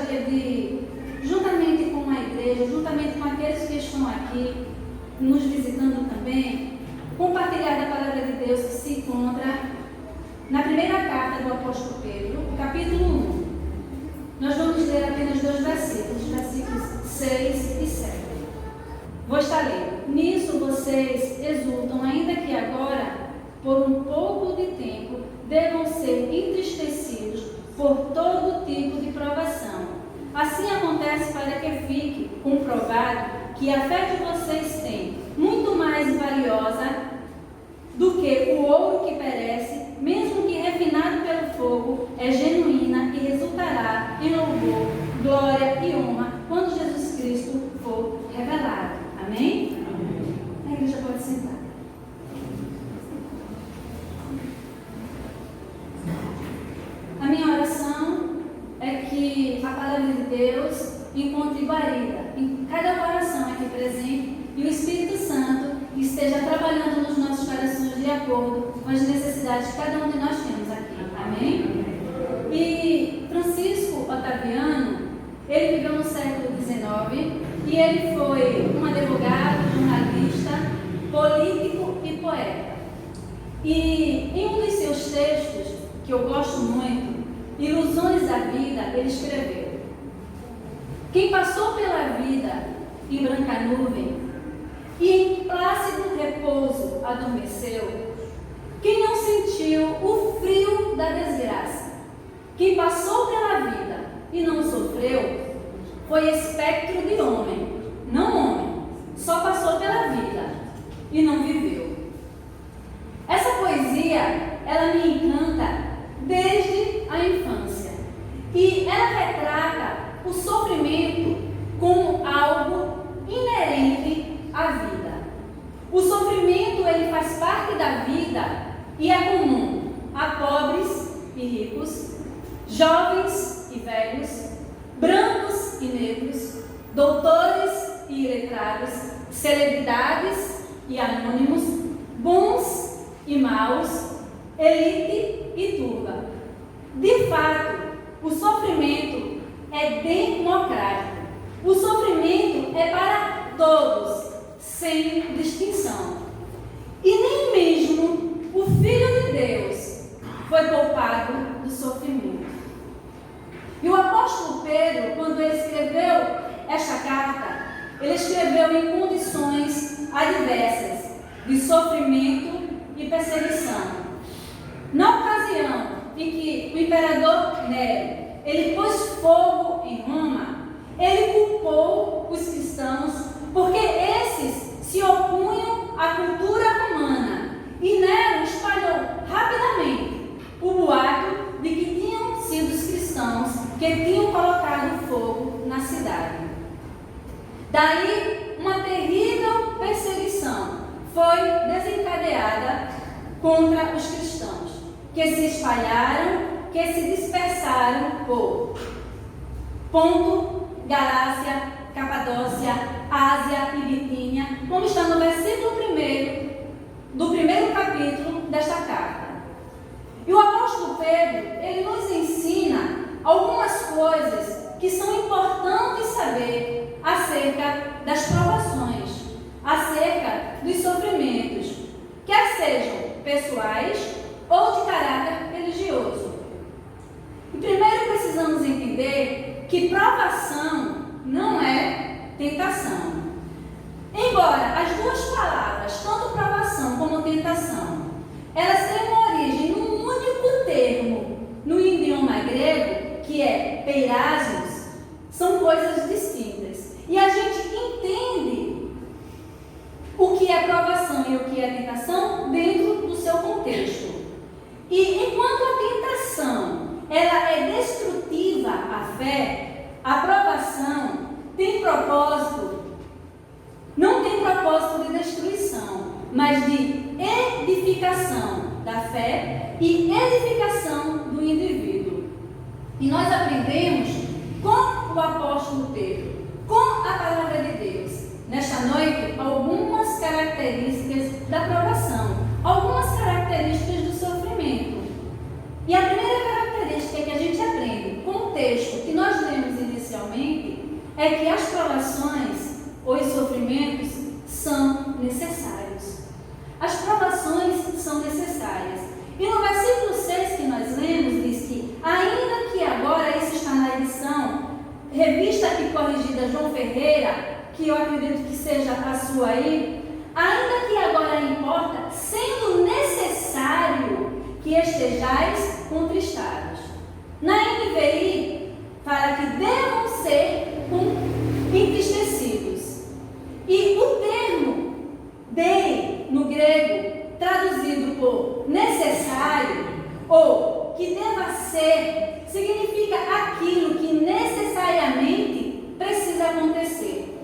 de, juntamente com a igreja, juntamente com aqueles que estão aqui, nos visitando também, compartilhar da palavra de Deus que se encontra na primeira carta do apóstolo Pedro, capítulo 1. Nós vamos ler apenas 2 versículos, versículos 6 e 7. Vou estar lendo. Nisso vocês exultam, ainda que agora, por um pouco de tempo, devam ser entristecidos por todo tipo de provação. Assim acontece para que fique comprovado que a fé de vocês tem muito mais valiosa do que o ouro que perece, mesmo que refinado pelo fogo, é genuína e resultará em louvor, glória e honra quando Jesus Cristo for revelado. Amém? Amém. A igreja pode sentar. A minha oração é que a palavra de Deus encontre guarida em cada coração aqui presente e o Espírito Santo esteja trabalhando nos nossos corações de acordo com as necessidades que cada um de nós temos aqui. Amém? E Francisco Otaviano, ele viveu no século XIX e ele foi um advogado, jornalista, político e poeta. E em um dos seus textos, que eu gosto muito, Ilusões da Vida, ele escreveu: quem passou pela vida em branca nuvem e em plácido repouso adormeceu, quem não sentiu o frio da desgraça, quem passou pela vida e não sofreu, foi espectro de homem, não homem, só passou pela vida e não viveu. Essa poesia, ela me encanta desde a infância e ela retrata o sofrimento como algo inerente à vida. O sofrimento, ele faz parte da vida e é comum a pobres e ricos, jovens e velhos, brancos e negros, doutores e iletrados, celebridades e anônimos, bons e maus, elite e turba. De fato, o sofrimento é democrático. O sofrimento é para todos, sem distinção. E nem mesmo o Filho de Deus foi poupado do sofrimento. E o apóstolo Pedro, quando ele escreveu esta carta, ele escreveu em condições adversas de sofrimento e perseguição. Na ocasião em que o imperador Nero ele pôs fogo em Roma, ele culpou os cristãos porque esses se opunham à cultura romana e Nero espalhou rapidamente o boato de que tinham sido os cristãos que tinham colocado fogo na cidade. Daí uma terrível perseguição foi desencadeada contra os cristãos, que se espalharam, que se dispersaram por Ponto, Galácia, Capadócia, Ásia e Bitínia, como está no versículo 1 do primeiro capítulo desta carta. E o apóstolo Pedro, ele nos ensina algumas coisas que são importantes saber acerca das provações, acerca dos sofrimentos, quer sejam pessoais ou de caráter religioso. E primeiro precisamos entender que provação não é tentação. Embora as duas palavras, tanto provação como tentação, elas têm uma origem num único termo no idioma grego, que é peirasmos, são coisas distintas. E a gente entende o que é provação e o que é tentação dentro do seu contexto. E enquanto a tentação ela é destrutiva à fé, a provação tem propósito, não tem propósito de destruição, mas de edificação da fé e edificação do indivíduo. E nós aprendemos com o apóstolo Pedro, com a palavra de Deus, nesta noite, algumas características da provação, algumas características do sofrimento. E a primeira característica que a gente aprende com o texto que nós lemos inicialmente é que as provações ou os sofrimentos são necessários. As provações são necessárias. E no versículo 6 que nós lemos, diz que, ainda que agora, isso está na edição Revista e Corrigida João Ferreira, que eu acredito que seja a sua aí, ainda que agora importa, sendo necessário que estejais contristados. Na NVI, fala que devam ser entristecidos. E o termo dei, no grego, traduzido por necessário, ou que deva ser, significa aquilo que necessariamente precisa acontecer.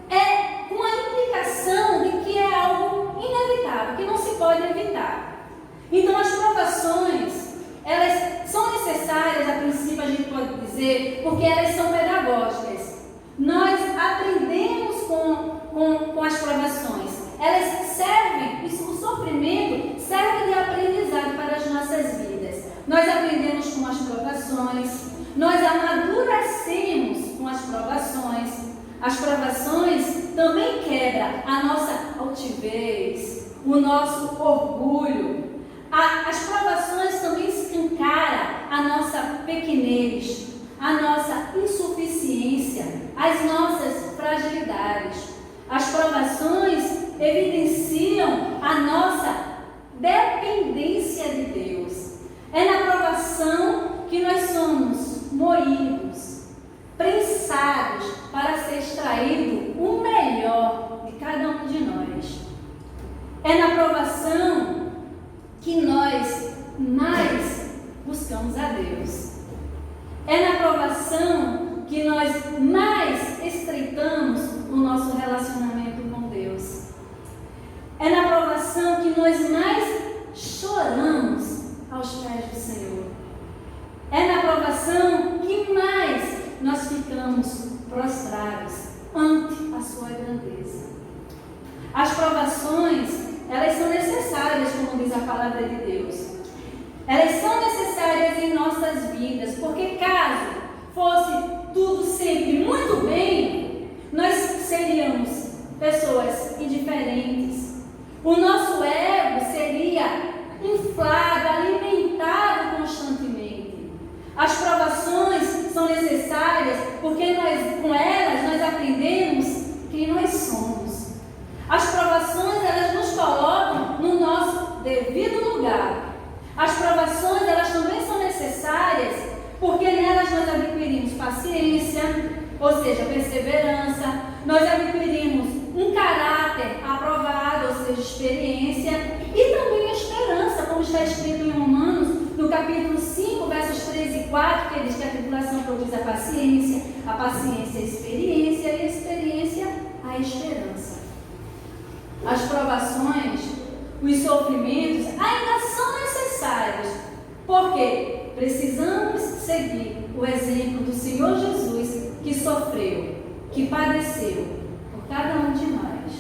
É uma implicação de que é algo inevitável, que não se pode evitar. Então as provações, elas são necessárias, a princípio a gente pode dizer, porque elas são pedagógicas. Nós aprendemos com as provações. Elas servem, o sofrimento serve de aprendizado para as nossas vidas. Nós aprendemos com as provações, nós amadurecemos com as provações. As provações também quebram a nossa altivez, o nosso orgulho. As provações também escancaram a nossa pequenez, a nossa insuficiência, as nossas fragilidades. As provações evidenciam a nossa dependência de Deus. É na provação que nós somos moídos, prensados para ser extraído o melhor de cada um de nós. É na provação que nós mais buscamos a Deus. É na provação que nós mais estreitamos o nosso relacionamento com Deus. É na provação que nós mais choramos aos pés do Senhor. É na provação que mais nós ficamos prostrados ante a sua grandeza. As provações, elas são necessárias, como diz a palavra de Deus. Elas são necessárias em nossas vidas, porque caso fosse tudo sempre muito bem, nós seríamos pessoas indiferentes. O nosso ego seria inflado, alimentado constantemente. As provações são necessárias porque com elas nós aprendemos quem nós somos. As provações, elas nos colocam no nosso devido lugar. As provações, elas também são necessárias porque nelas nós adquirimos paciência, ou seja, perseverança, nós adquirimos um caráter aprovado, ou seja, experiência, e também esperança, como está escrito em Romanos, no capítulo 5, versos 3 e 4, que diz que a tribulação produz a paciência a experiência, e a experiência a esperança. As provações, os sofrimentos ainda são necessários, porque precisamos seguir o exemplo do Senhor Jesus, que sofreu, que padeceu por cada um de nós.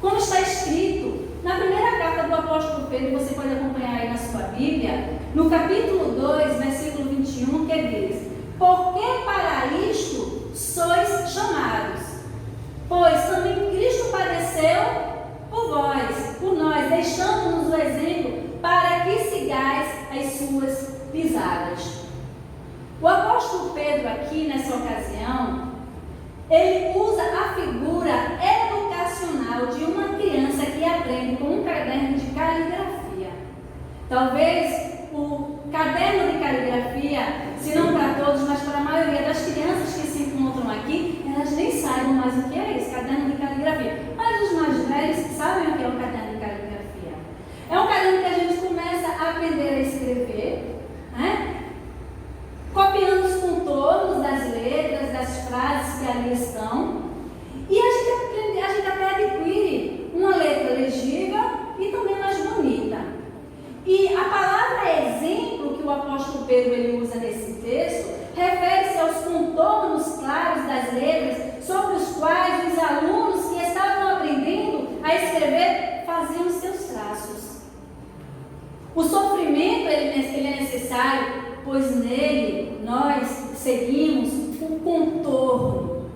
Como está escrito na primeira carta do apóstolo Pedro, você pode acompanhar aí na sua Bíblia, no capítulo 2, versículo 21, que diz: porque para isto sois chamados, pois também Cristo padeceu por vós, por nós, deixando-nos o exemplo para que sigais as suas pisadas. O apóstolo Pedro aqui, nessa ocasião, ele usa a figura educacional de uma criança que aprende com um caderno de caligrafia. Talvez o caderno de caligrafia, se não para todos, mas para a maioria das crianças que se encontram aqui, elas nem saibam mais o que é esse caderno de caligrafia. Mas os mais velhos sabem o que é um caderno de caligrafia. É um caderno que a gente começa a aprender a escrever, né? Copiando os contornos das letras, das frases que ali estão, e a gente até adquire uma letra legível e também mais bonita. E a palavra exemplo que o apóstolo Pedro ele usa nesse texto refere-se aos contornos claros das letras sobre os quais os alunos que estavam aprendendo a escrever faziam os seus traços. O sofrimento ele é necessário, pois nele nós seguimos o contorno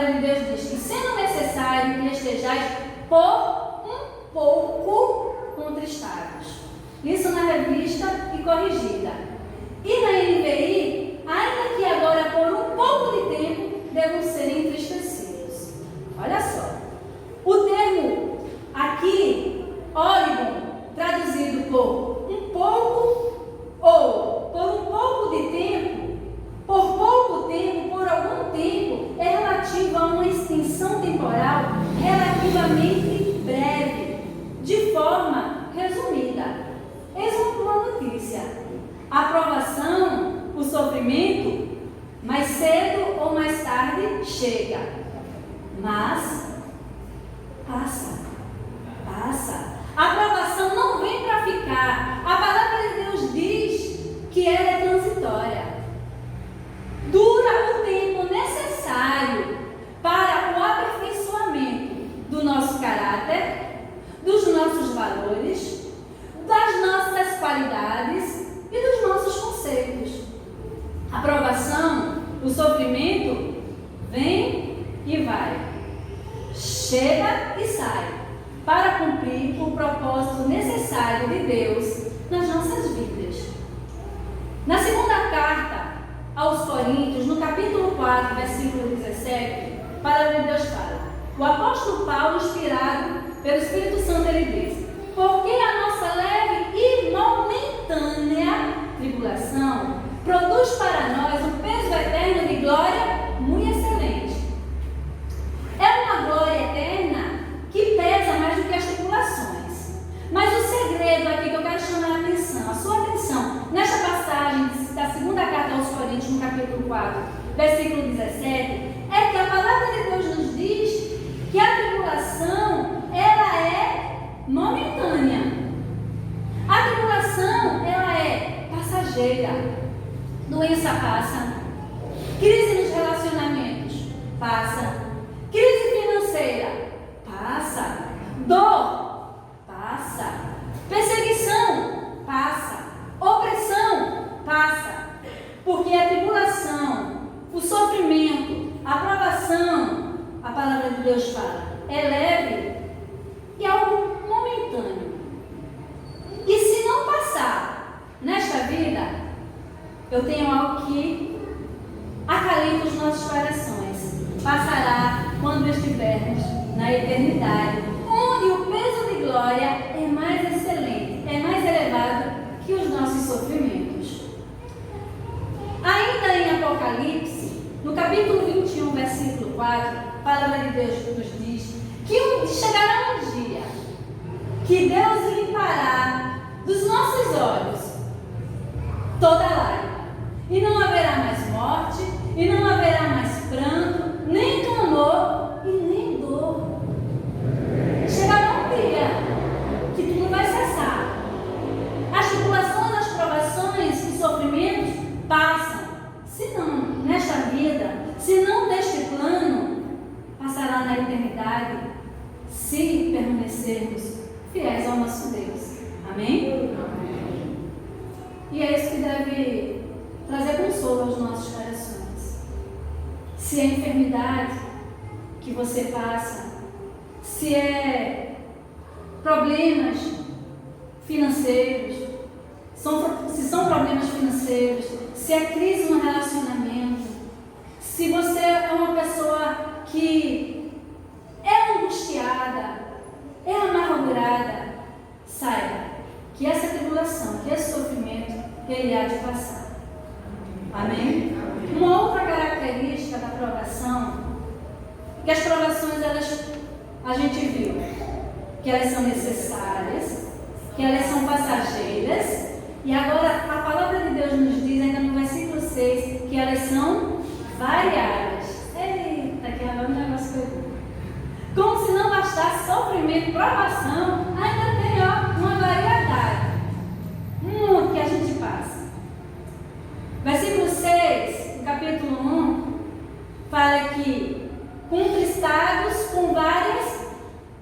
palavra de Deus diz que, sendo necessário que estejais por um pouco contristados. Isso na revista e corrigida. E na NVI, ainda que agora por um pouco de tempo devam ser entristecidos. Olha só. O termo aqui, Origon, traduzido por um pouco ou por um pouco de tempo, por pouco tempo, por algum tempo, é relativo a uma extensão temporal relativamente breve, de forma resumida. Eis uma notícia: a provação, o sofrimento, mais cedo ou mais tarde chega, mas passa. A provação não vem para ficar. A palavra de Deus diz que ela é transitória. Dura o tempo necessário para o aperfeiçoamento do nosso caráter, dos nossos valores, das nossas qualidades e dos nossos conceitos. A provação, o sofrimento, vem e vai, chega e sai, para cumprir o propósito necessário de Deus nas nossas vidas. Na segunda carta aos Coríntios, no capítulo 4, versículo 17, a palavra de Deus fala: o apóstolo Paulo, inspirado pelo Espírito Santo, ele diz: porque a nossa leve e momentânea tribulação produz para nós um peso eterno de glória muito excelente. É uma glória eterna que pesa mais do que as tribulações. Mas o segredo aqui que eu quero chamar a sua atenção, nesta passagem da segunda carta aos Coríntios, no capítulo 4, versículo 17, é que a palavra de Deus nos diz que a tribulação, ela é momentânea. A tribulação, ela é passageira. Doença passa. Crise nos relacionamentos passa. Crise financeira passa. Dor passa. Perseguição passa. Opressão passa. Porque a tribulação, o sofrimento, a provação, a palavra de Deus fala, é leve e algo momentâneo. E se não passar nesta vida, eu tenho algo que acalenta os nossos corações. Passará quando estivermos na eternidade, onde o peso de glória é mais excelente, é mais elevado que os nossos sofrimentos. Ainda em Apocalipse, no capítulo 21, versículo 4, a palavra de Deus nos diz que chegará um dia que Deus limpará dos nossos olhos toda lágrima. E não haverá mais morte, e não haverá mais pranto, nem clamor e nem dor. Chegará um dia que tudo vai cessar. As tribulações, as provações, os sofrimentos passam. Se não nesta vida, se não deste plano, passará na eternidade, se permanecermos fiéis ao nosso Deus. Amém? Amém. E é isso que deve trazer consolo aos nossos corações. Se é enfermidade que você passa, se é problemas financeiros, se são problemas financeiros, se é crise no relacionamento, se você é uma pessoa que é angustiada, é amargurada, saiba que essa tribulação, que esse sofrimento, ele há de passar. Amém? Uma outra característica da provação, que as provações, a gente viu que elas são necessárias, que elas são passageiras, e agora a palavra de Deus nos diz, ainda no versículo 6, que elas são variadas. Eita, que agora o negócio foi. Como se não bastasse sofrimento, provação, ainda tem uma variedade. Muito que a gente passa. Versículo 6, no capítulo 1, fala que contristados com várias,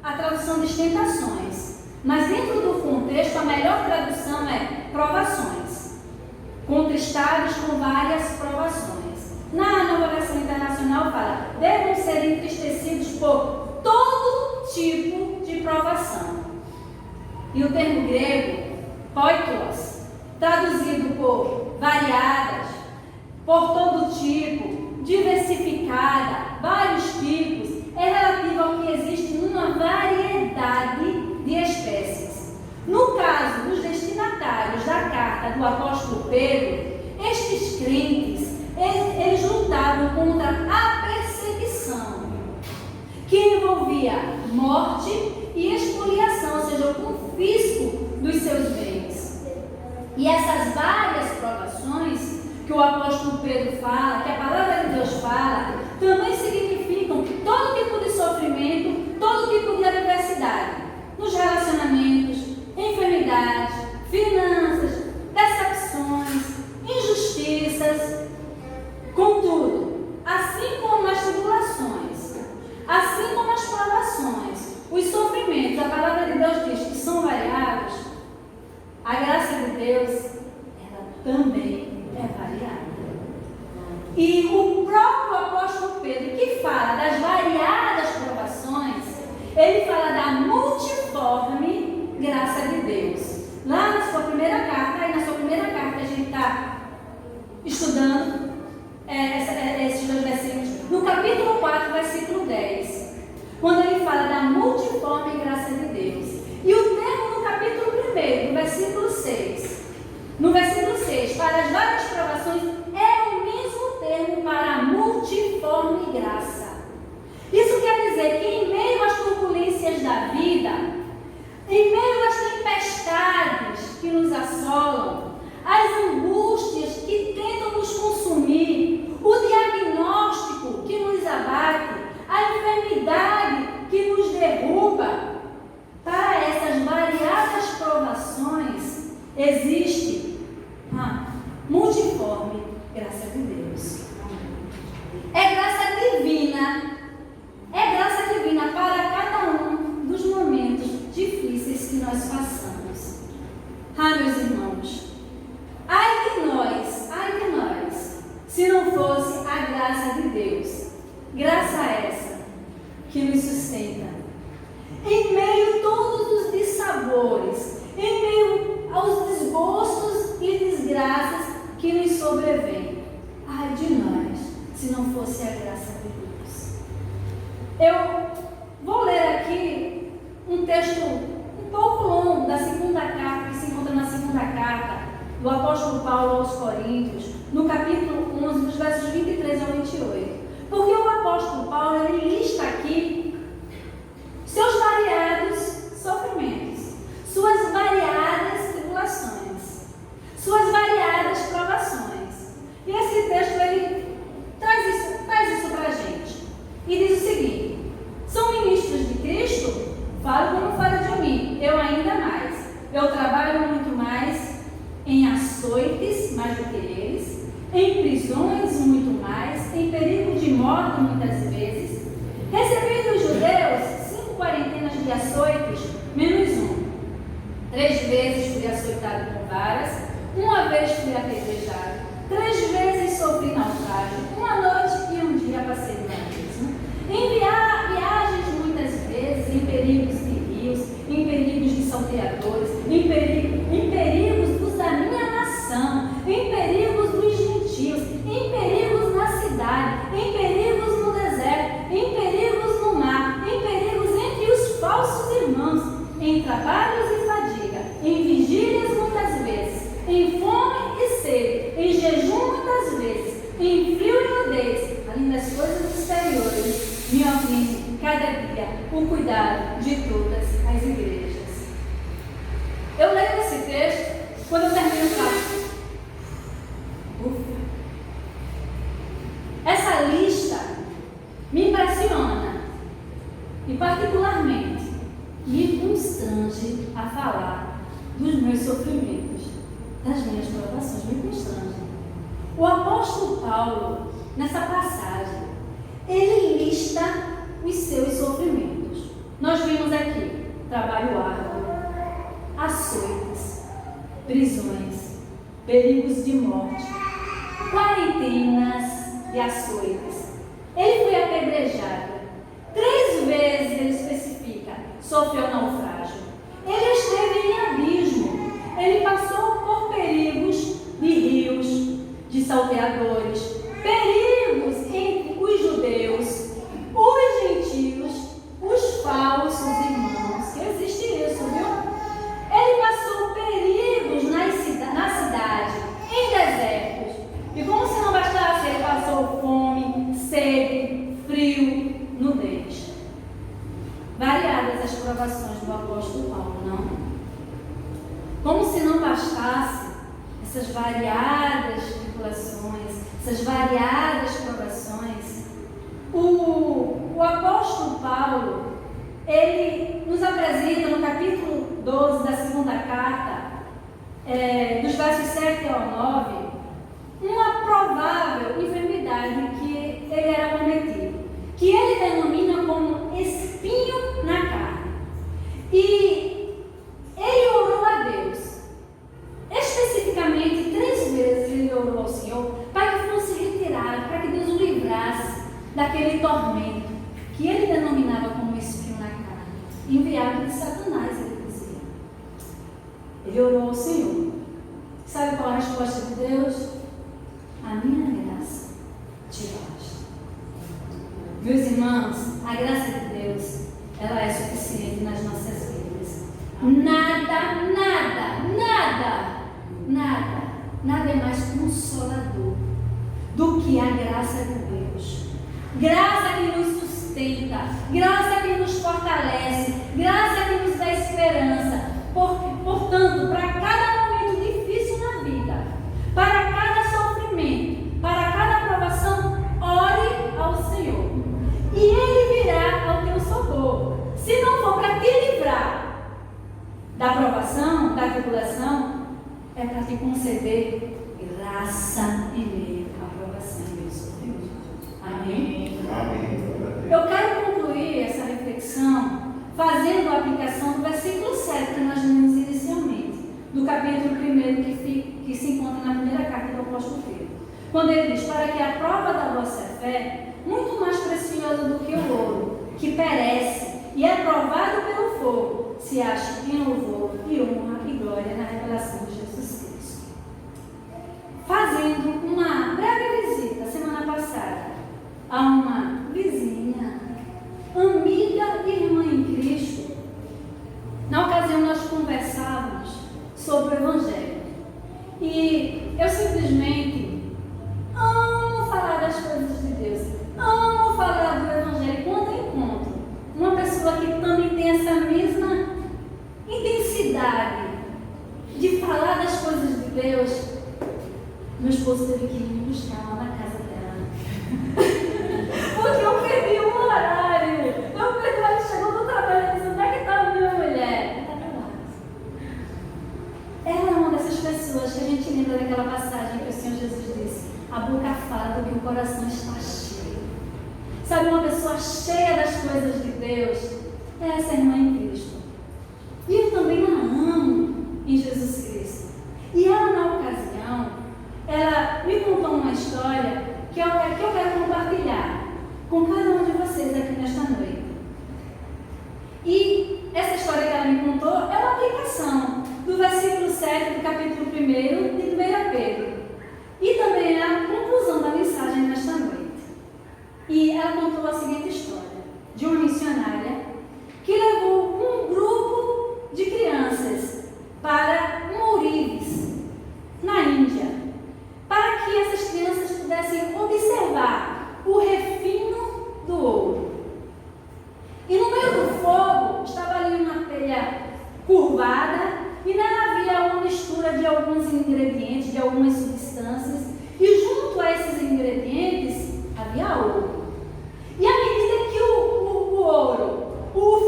a tradução diz tentações. Mas dentro do contexto, a melhor tradução é provações. Contristados com várias provações. Na Nova Versão Internacional fala: devem ser entristecidos por todo tipo de provação. E o termo grego, poiklos, traduzido por variadas, por todo tipo, diversificada, vários tipos, é relativo ao que existe numa variedade de espécies. No caso dos destinatários da carta do apóstolo Pedro, estes crentes, eles lutavam contra a perseguição, que envolvia morte e expoliação, ou seja, o confisco dos seus bens. E essas várias provações que o apóstolo Pedro fala, que a palavra de Deus fala, também significam todo tipo de sofrimento, todo tipo de adversidade, nos relacionamentos, enfermidades, finanças, decepções, injustiças. Contudo, assim como as tribulações, assim como as provações, os sofrimentos, a palavra de Deus diz que são variados, a graça de Deus, ela também é variada. E o próprio apóstolo Pedro, que fala das variadas provações, ele fala da multiforme graça de Deus. Lá na sua primeira carta, a gente está estudando esses dois versículos, no capítulo 4, versículo 10, quando ele fala da multiforme graça de Deus. E o termo no capítulo 1, no versículo 6, para as várias provações, é o mesmo termo para a multiforme graça. Isso quer dizer que em meio às turbulências da vida, em meio às tempestades que nos assolam, as angústias que tentam nos consumir, o diagnóstico que nos abate, a enfermidade que nos derruba, para essas variadas provações existe a multiforme graça de Deus. É graça divina para cada um dos momentos difíceis que nós passamos. Meus irmãos, ai de nós, se não fosse a graça de Deus, graça essa que nos sustenta, em meio a todos os dissabores, em meio aos desgostos e desgraças que nos sobrevêm. Ai de nós, se não fosse a graça de Deus. Eu vou ler aqui um texto um pouco longo da segunda carta, que se encontra na segunda carta do apóstolo Paulo aos Coríntios, no capítulo 11, dos versos 23 ao 28. Porque o apóstolo Paulo, ele lista aqui seus variados sofrimentos, suas variadas tribulações, suas variadas provações. E esse texto, ele traz isso para a gente. E diz o seguinte: são ministros de Cristo? Falo como fala de mim, eu ainda mais. Eu trabalho muito mais em açoites, mais do que eles, em prisões, muito mais, em perigo de morte, muitas vezes. Recebi dos judeus 5 quarentenas de açoites, menos 1. 3 vezes fui açoitado com varas, 1 vez fui apedrejado, 3 vezes sofri naufrágio, 1 noite e 1 dia passei no abismo. Em viagens muitas vezes, em perigos de rios, em perigos de salteadores, em perigos dos da minha nação, em perigos dos gentios, em perigos na cidade, em perigos no deserto, em perigos no mar, em perigos entre os falsos irmãos, em trabalhos e fadiga, em vigílias muitas vezes, em fome e sede, em jejum muitas vezes, em frio e nudez, além das coisas exteriores, me ofende cada dia o cuidado de todas as igrejas. Eu leio esse texto, quando eu termino o passo. Essa lista me impressiona e particularmente me constrange a falar dos meus sofrimentos, das minhas provações, me constrange. O apóstolo Paulo, nessa passagem, ele lista os seus sofrimentos. Nós vimos aqui trabalho árduo, açoites, prisões, perigos de morte, quarentenas, de açoites. Ele foi apedrejado. 3 vezes ele especifica, sofreu naufrágio. Ele esteve em abismo. Ele passou por perigos de rios, de salteadores, perigos entre os judeus, os gentios, os falsos irmãos. Que existe isso, viu? Ele passou perigos na cidade, em desertos. E como se não bastasse, ele passou fome, sede, frio, nudez. Variadas as provações do apóstolo Paulo, não? Como se não bastasse essas variadas tribulações, essas variadas provações, o apóstolo Paulo, ele nos apresenta no capítulo 12 da segunda carta, dos versos 7 ao 9, uma provável enfermidade que ele era cometido, que ele denomina como espinho na carne. E ele orou a Deus, especificamente 3 vezes ele orou ao Senhor para que fosse retirado, para que Deus o livrasse daquele tormento que ele denominava como espinho na carne, enviado de Satanás, ele dizia. Ele orou ao Senhor. Sabe qual a resposta de Deus? A minha graça te basta. Meus irmãos, a graça de Deus, ela é suficiente nas nossas vidas. Nada é mais consolador do que a graça de Deus. Graça que nos sustenta, graça que nos fortalece, graça que nos dá esperança. Portanto, para cada momento difícil na vida, para cada sofrimento, para cada provação, ore ao Senhor. E Ele virá ao teu socorro. Se não for para te livrar da provação, da tribulação, é para te conceder graça em meio à provação e ao sofrimento. Amém? Amém. Eu quero concluir essa reflexão fazendo a aplicação do versículo 7 que nós lemos inicialmente, do capítulo 1 que se encontra na primeira carta do apóstolo Pedro. Quando ele diz, para que a prova da vossa fé, muito mais preciosa do que o ouro, que perece e é provado pelo fogo, se ache em louvor e honra e glória na revelação de Jesus Cristo. Fazendo uma breve visita, semana passada, a uma vizinha, amiga e irmã em Cristo, na ocasião nós conversávamos sobre o Evangelho. E eu simplesmente amo falar das coisas de Deus, amo falar do Evangelho. Quando eu encontro uma pessoa que também tem essa mesma intensidade de falar das coisas de Deus, meu esposo teve que me buscar lá na casa dela. Porque eu perdi o horário. Ele chegou do trabalho e disse, onde é que está a minha mulher? Está do lado. Ela é uma dessas pessoas que a gente lembra daquela passagem que o Senhor Jesus disse, a boca fala do que o coração está cheio. Sabe, uma pessoa cheia das coisas de Deus é essa irmã em Cristo. E eu também a amo em Jesus Cristo. E ela, na ocasião, ela me contou uma história que eu quero compartilhar com cada um de vocês aqui nesta noite. E essa história que ela me contou é uma aplicação do versículo 7 do capítulo 1 de 1 Pedro. E também é a conclusão da mensagem nesta noite. E ela contou a seguinte história de uma missionária que levou um grupo de crianças para Ourives, na Índia, para que essas crianças pudessem observar o refino do ouro. E no meio do fogo estava ali uma telha curvada e nela havia uma mistura de alguns ingredientes, de algumas substâncias, e junto a esses ingredientes havia ouro. E à medida que o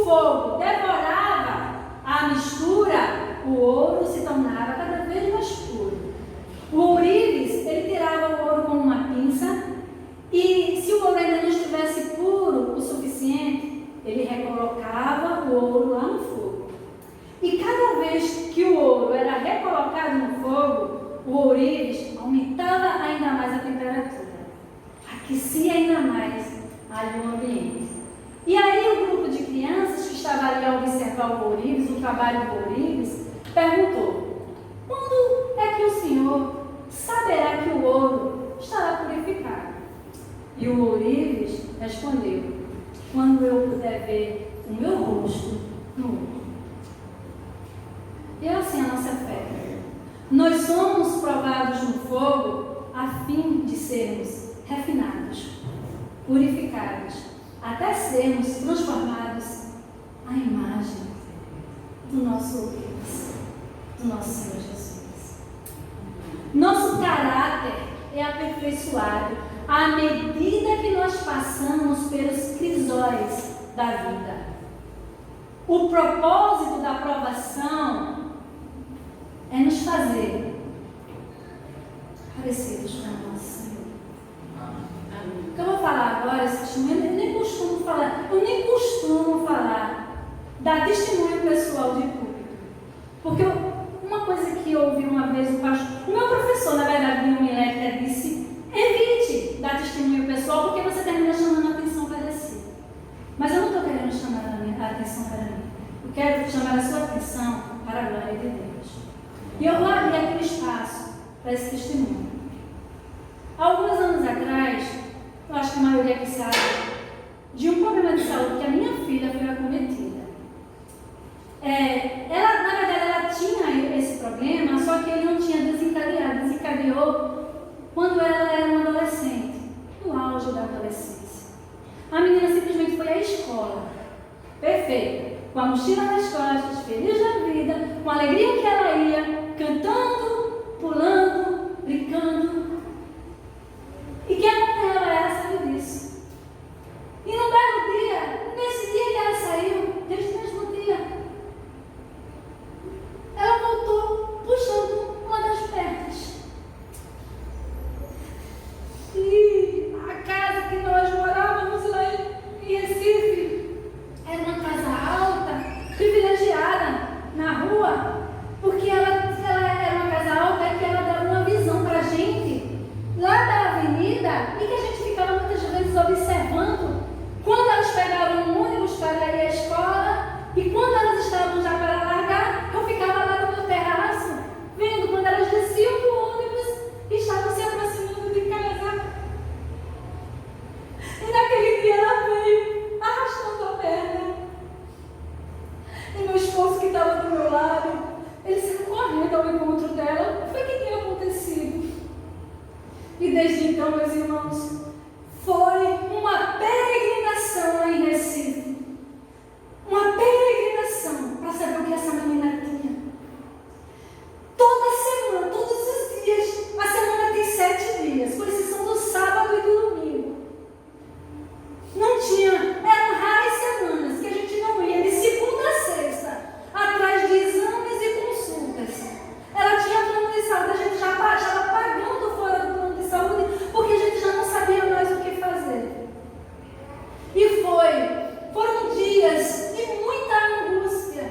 fogo devorava a mistura, o ouro se tornava cada vez mais puro. O ourives, ele tirava o ouro com uma pinça e se o ouro ainda não estivesse puro o suficiente, ele recolocava o ouro lá no fogo. E cada vez que o ouro era recolocado no fogo, o ourives aumentava ainda mais a temperatura, aquecia ainda mais ali o ambiente. E aí o grupo de crianças que estava ali a observar o ourives, o trabalho do ourives, perguntou: quando é que o Senhor saberá que o ouro estará purificado? E o ourives respondeu: quando eu puder ver o meu rosto no ouro. E é assim a nossa fé. Nós somos provados no fogo a fim de sermos refinados, purificados, até sermos transformados à imagem do nosso Deus, do nosso Senhor Jesus. Nosso caráter é aperfeiçoado à medida que nós passamos pelos crisóis da vida. O propósito da provação é nos fazer parecidos com o nosso Senhor. O que eu vou falar agora, esse testemunho, eu nem costumo falar, dar testemunho pessoal de público. Porque uma coisa que eu ouvi uma vez o meu professor, na verdade, de homilética, disse: evite dar testemunho pessoal, porque você termina chamando a atenção para si. Mas eu não estou querendo chamar a atenção para mim. Eu quero chamar a sua atenção para a glória de Deus. E eu vou abrir aquele espaço para esse testemunho. Há alguns anos atrás, eu acho que a maioria que sabe, de um problema de saúde que a minha filha foi acometida. Ela, na verdade, ela tinha esse problema, só que ele não tinha desencadeado. Desencadeou quando ela era uma adolescente, no auge da adolescência. A menina simplesmente foi à escola, perfeita, com a mochila nas costas, feliz da vida, com a alegria que ela ia, cantando, pulando, brincando. E quem acompanhava ela sabe disso. E no belo dia, nesse dia que ela saiu, nesse mesmo dia, ela voltou puxando uma das pernas. E a casa que nós morávamos lá em Recife era uma casa alta, privilegiada na rua, porque ela era uma casa alta que ela dava uma visão para a gente lá da avenida e que a gente ficava muitas vezes observando quando elas pegavam um ônibus para ir à escola e quando elas estavam já para largar, eu ficava lá no meu terraço vendo quando elas desciam do ônibus e estavam se aproximando de casa. E naquele dia ela veio arrastando a perna. E meu esposo, que estava do meu lado, ele saiu correndo ao encontro dela. O que foi que tinha acontecido? E desde então, meus irmãos, foi uma peregrinação lá em Recife. Uma peregrinação para saber o que essa menina tinha. Toda semana, todos os dias, a semana tem 7 dias, com exceção do sábado e do domingo. Não tinha, eram raras semanas que a gente não ia de segunda a sexta, atrás de exames e consultas. Ela tinha plano de saúde, a gente já estava pagando fora do plano de saúde, porque a gente já não sabia mais o que fazer. E foram dias de muita angústia,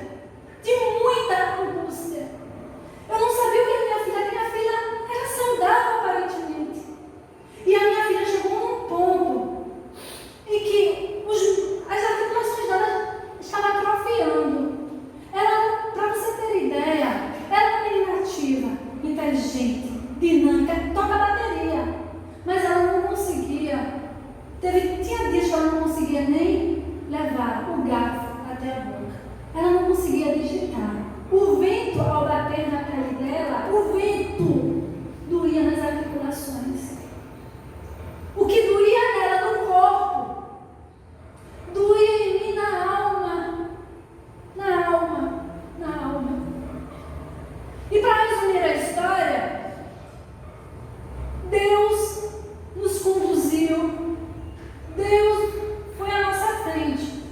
Eu não sabia o que a minha filha era saudável aparentemente. E a minha filha chegou num ponto em que as articulações dela estavam atrofiando. Ela, para você ter ideia, era uma menina ativa, inteligente, dinâmica, toca bateria. Mas ela não conseguia. Tinha dias que ela não conseguia nem levar o garfo até a boca. Ela não conseguia digitar. O vento, ao bater na pele dela, o vento doía nas articulações. O que doía nela no corpo, doía em mim na alma. E para resumir a história, Deus nos conduziu, Deus foi à nossa frente.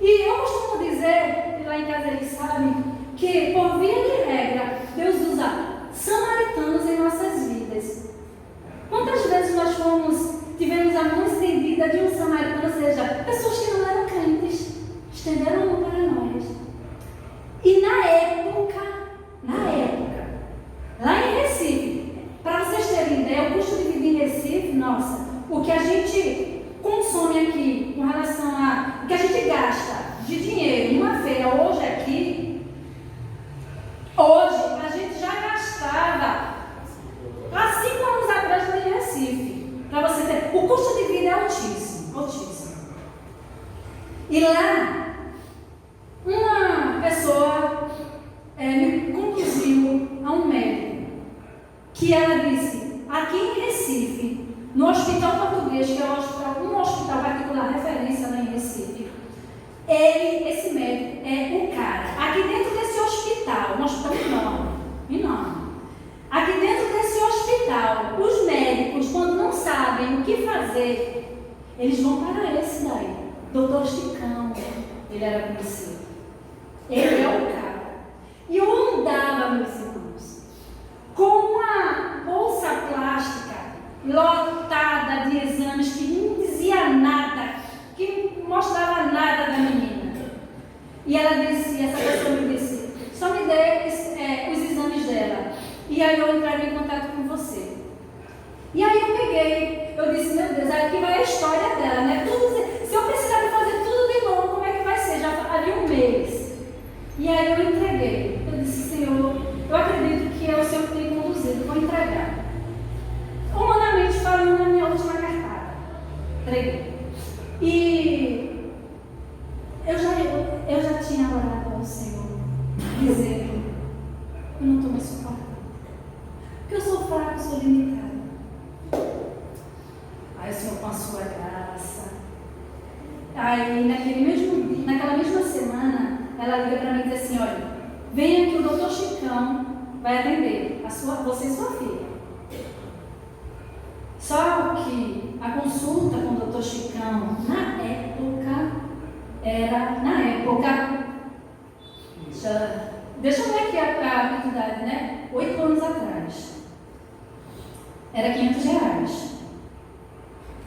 E eu costumo dizer, e lá em casa eles sabem, que por via de regra, Deus usa samaritanos em nossas vidas. Quantas vezes nós tivemos a mão estendida de um samaritano, ou seja, pessoas que não eram crentes, estenderam a mão para nós. E na época, lá em Recife, para vocês terem ideia, o custo de vida em Recife, nossa, o que a gente consome aqui com relação a o que a gente gasta de dinheiro numa feira hoje aqui, hoje a gente já gastava há 5 anos atrás em Recife. Para você ter, o custo de vida é altíssimo, altíssimo. E lá, uma pessoa me conduziu a um médico, que ela disse, aqui em Recife, no Hospital Português, que é um hospital particular, referência lá em Recife, esse médico é o cara. Aqui dentro desse hospital, um hospital enorme, enorme. Aqui dentro desse hospital, os médicos, quando não sabem o que fazer, eles vão para esse daí, Doutor Chicão, ele era conhecido. Ele é o cara. E eu andava, meus irmãos, com uma bolsa plástica lotada de exames que não dizia nada, que não mostrava nada da menina. E ela disse, essa pessoa me disse, só me dê os exames dela. E aí eu entraria em contato com você. E aí eu peguei, eu disse, meu Deus, aqui vai a história dela, né? Se eu precisar de fazer tudo de novo, como é que vai ser? Já havia um mês. E aí eu entreguei. Eu disse, Senhor, eu acredito que é o Senhor que tem conduzido, vou entregar. Humanamente falando, na minha última cartada. Entreguei. E eu já tinha orado ao Senhor, dizendo, eu não estou mais suportando. Porque eu sou fraco, sou limitada. Aí o Senhor, com a sua graça. Aí naquela mesma semana, ela liga para mim e diz assim, olha, venha que o doutor Chicão vai atender você e sua filha. Só que a consulta com o doutor Chicão, deixa eu ver aqui a quantidade, né? 8 anos atrás. Era R$500.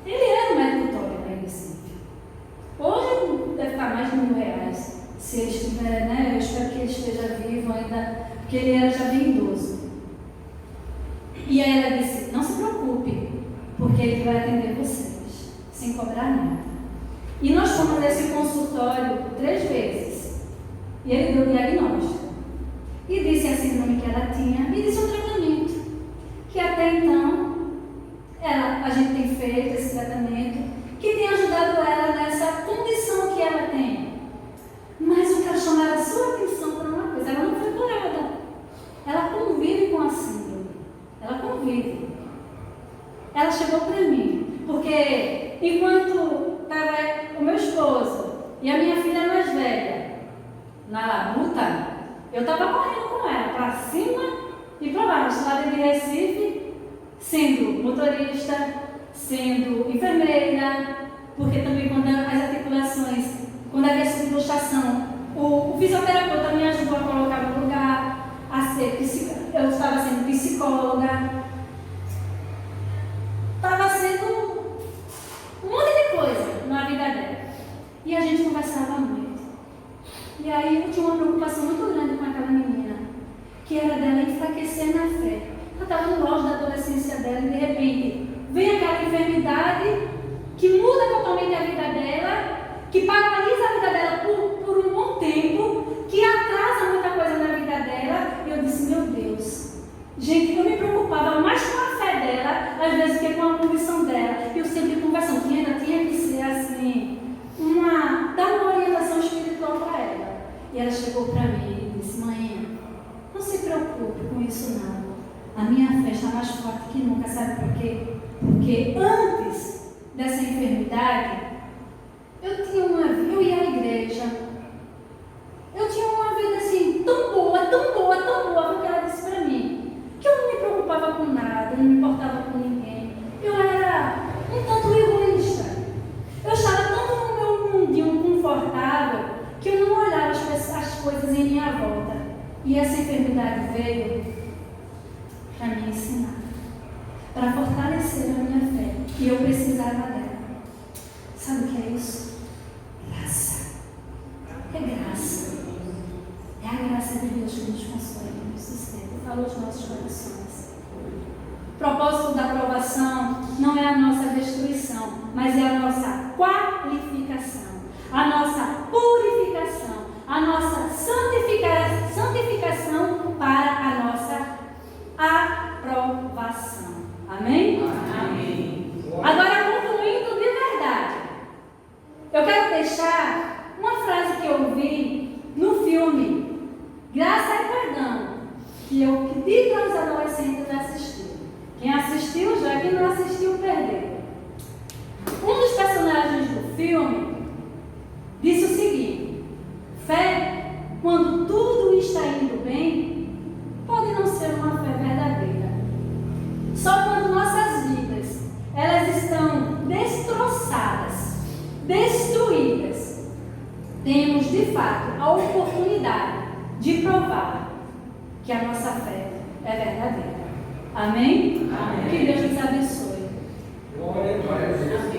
Ele era um médico top em Recife. Hoje deve estar mais de R$1.000. Se ele estiver, né? Eu espero que ele esteja vivo ainda, porque ele era já bem idoso. E aí ela disse, não se preocupe, porque ele vai atender vocês, sem cobrar nada. E nós fomos nesse consultório 3 vezes. E ele deu o diagnóstico. E disse a síndrome que ela tinha, e disse o tratamento. Que até então, a gente tem feito esse tratamento, que tem ajudado ela nessa condição que ela tem. Mas eu quero chamar a sua atenção para uma coisa, ela não foi curada. Ela convive com a síndrome. Ela convive. Ela chegou para mim, porque enquanto estava o meu esposo e a minha filha mais velha na labuta, eu estava correndo com ela para cima e para baixo, lá de Recife, sendo motorista, sendo enfermeira, porque também quando as articulações, quando havia subluxação, o fisioterapeuta me ajudou a colocar no lugar, eu estava sendo psicóloga, estava sendo um monte de coisa na vida dela. E a gente conversava muito. E aí eu tinha uma preocupação muito grande com aquela menina, que era dela enfraquecer na fé. Ela estava no auge da adolescência dela e de repente vem aquela enfermidade que muda totalmente a vida dela, que paralisa a vida dela por um bom tempo, que atrasa muita coisa na vida dela. E eu disse, meu Deus, gente, eu me preocupava mais com a fé dela, às vezes, que com a convicção dela. E eu sempre conversando, que ainda tinha que ser assim, dar uma orientação espiritual para ela. E ela chegou para mim e disse, mãe, não se preocupe com isso não. A minha fé está mais forte que nunca, sabe por quê? Porque antes dessa enfermidade, eu ia à igreja. Eu tinha uma vida assim, tão boa, porque ela disse para mim, que eu não me preocupava com nada, não me importava com ninguém. Eu era um tanto egoísta. Eu estava tanto no meu mundinho confortável, que eu não olhava as coisas em minha volta. E essa enfermidade veio para me ensinar, para fortalecer a minha fé. E eu precisava dela. Sabe o que é isso? Graça. É graça. É a graça de Deus que nos consola e nos sustenta. Fala aos nossos corações. O propósito da provação não é a nossa destruição, mas é a nossa qualificação, a nossa purificação, a nossa santificação para a nossa aprovação. Amém? Amém. Agora, concluindo de verdade, eu quero deixar uma frase que eu ouvi no filme Graça e Perdão, que eu pedi para os adolescentes assistirem. Quem assistiu já, quem não assistiu perdeu. Um dos personagens do filme disse o seguinte: fé, quando tudo está indo bem, pode não ser uma fé verdadeira. Só quando nossas vidas elas estão destroçadas, destruídas, temos de fato a oportunidade de provar que a nossa fé é verdadeira. Amém? Amém. Que Deus nos abençoe. Glória a Deus.